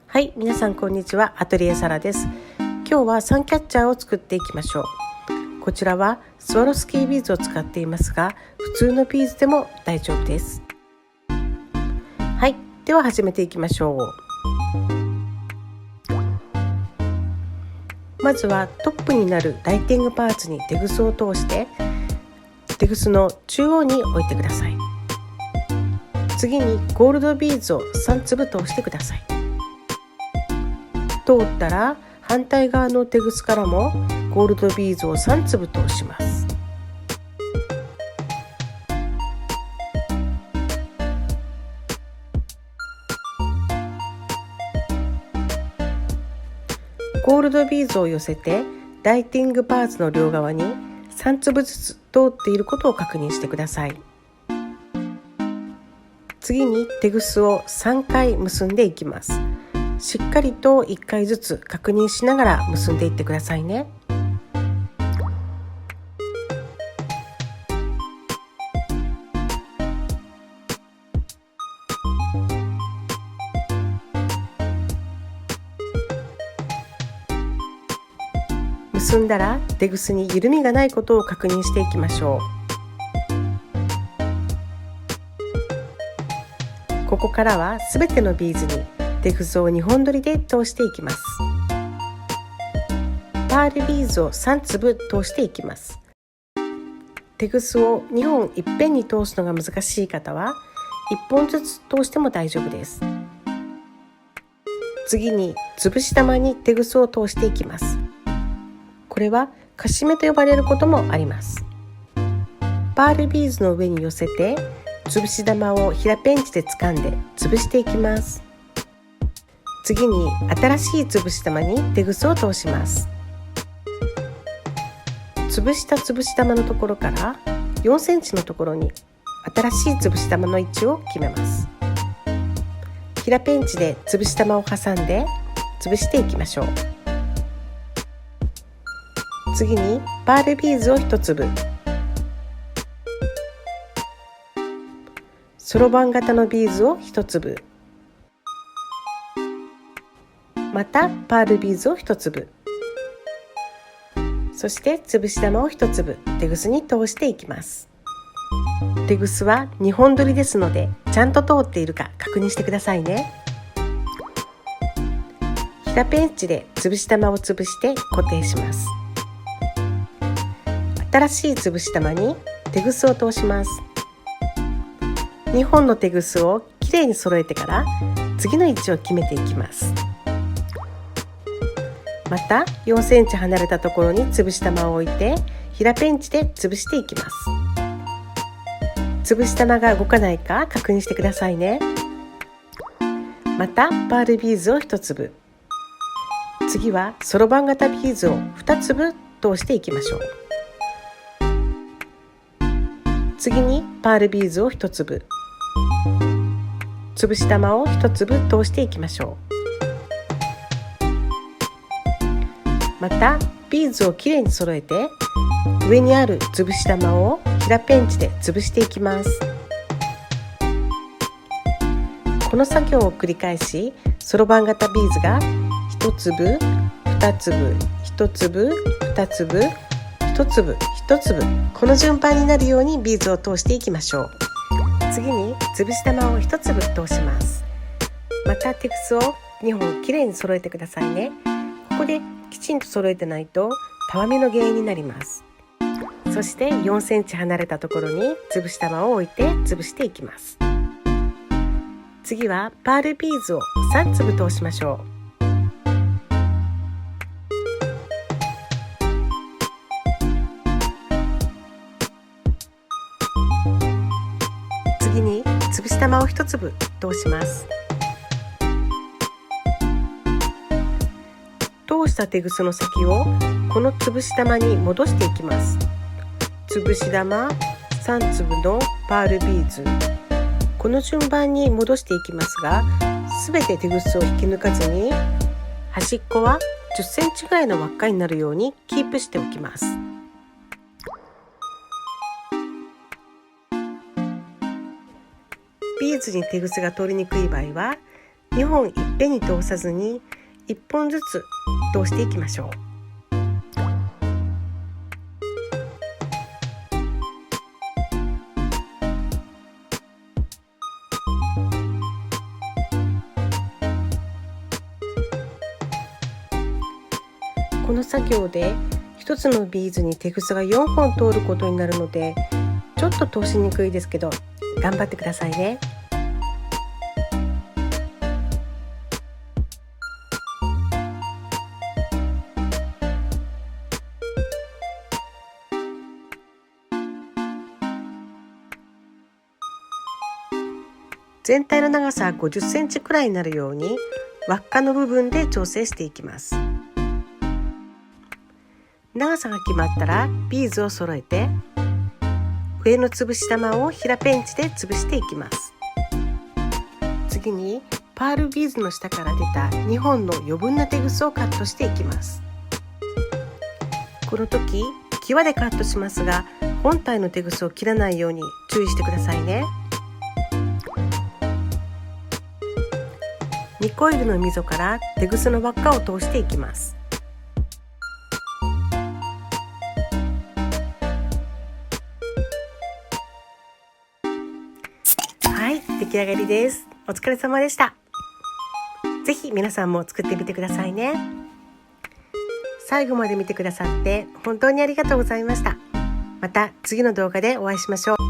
はい、皆さんこんにちは。アトリエサラです。今日はサンキャッチャーを作っていきましょう。こちらはスワロスキービーズを使っていますが、普通のビーズでも大丈夫です。はい、では始めていきましょう。まずはトップになるライティングパーツにテグスを通して、テグスの中央に置いてください。次にゴールドビーズを3粒通してください。通ったら反対側のテグスからもゴールドビーズを3粒通します。ゴールドビーズを寄せてライティングパーツの両側に3粒ずつ通っていることを確認してください。次にテグスを3回結んでいきます。しっかりと1回ずつ確認しながら結んでいってくださいね。結んだらテグスに緩みがないことを確認していきましょう。ここからはすべてのビーズにテグスを2本取りで通していきます。パールビーズを3粒通していきます。テグスを2本いっぺんに通すのが難しい方は1本ずつ通しても大丈夫です。次に潰し玉にテグスを通していきます。これはカシメと呼ばれることもあります。パールビーズの上に寄せて潰し玉を平ペンチで掴んで潰していきます。次に新しい潰し玉にテグスを通します。潰した潰し玉のところから4センチのところに新しい潰し玉の位置を決めます。平ペンチで潰し玉を挟んで潰していきましょう。次にパールビーズを1粒、そろばん型のビーズを1粒、またパールビーズを1粒、そして潰し玉を1粒テグスに通していきます。テグスは2本取りですのでちゃんと通っているか確認してくださいね。平ペンチで潰し玉を潰して固定します。新しい潰し玉にテグスを通します。2本のテグスをきれいに揃えてから次の位置を決めていきます。また4センチ離れたところに潰し玉を置いて平ペンチで潰していきます。潰し玉が動かないか確認してくださいね。またパールビーズを1粒、次はそろばん型ビーズを2粒通していきましょう。次にパールビーズを1粒、潰し玉を1粒通していきましょう。またビーズをきれいに揃えて上にある潰し玉を平ペンチで潰していきます。この作業を繰り返しそろばん型ビーズが1粒、2粒、1粒、2粒、1粒、1粒、この順番になるようにビーズを通していきましょう。次に潰し玉を1粒通します。またテグスを2本きれいに揃えてくださいね。ここできちんと揃えてないとたわみの原因になります。そして4センチ離れたところに潰し玉を置いて潰していきます。次はパールビーズを3粒通しましょう。次に潰し玉を1粒通します。通したテグスの先をこの潰し玉に戻していきます。潰し玉3粒のパールビーズ、この順番に戻していきますが、すべてテグスを引き抜かずに端っこは10センチぐらいの輪っかになるようにキープしておきます。ビーズにテグスが通りにくい場合は2本いっぺんに通さずに1本ずつ通していきましょう。この作業で1つのビーズにテグスが4本通ることになるのでちょっと通しにくいですけど頑張ってくださいね。全体の長さは50センチくらいになるように輪っかの部分で調整していきます。長さが決まったらビーズを揃えて上の潰し玉を平ペンチで潰していきます。次にパールビーズの下から出た2本の余分なテグスをカットしていきます。この時際でカットしますが本体のテグスを切らないように注意してくださいね。2コイルの溝からテグスの輪っかを通していきます。はい、出来上がりです。お疲れ様でした。ぜひ皆さんも作ってみてくださいね。最後まで見てくださって本当にありがとうございました。また次の動画でお会いしましょう。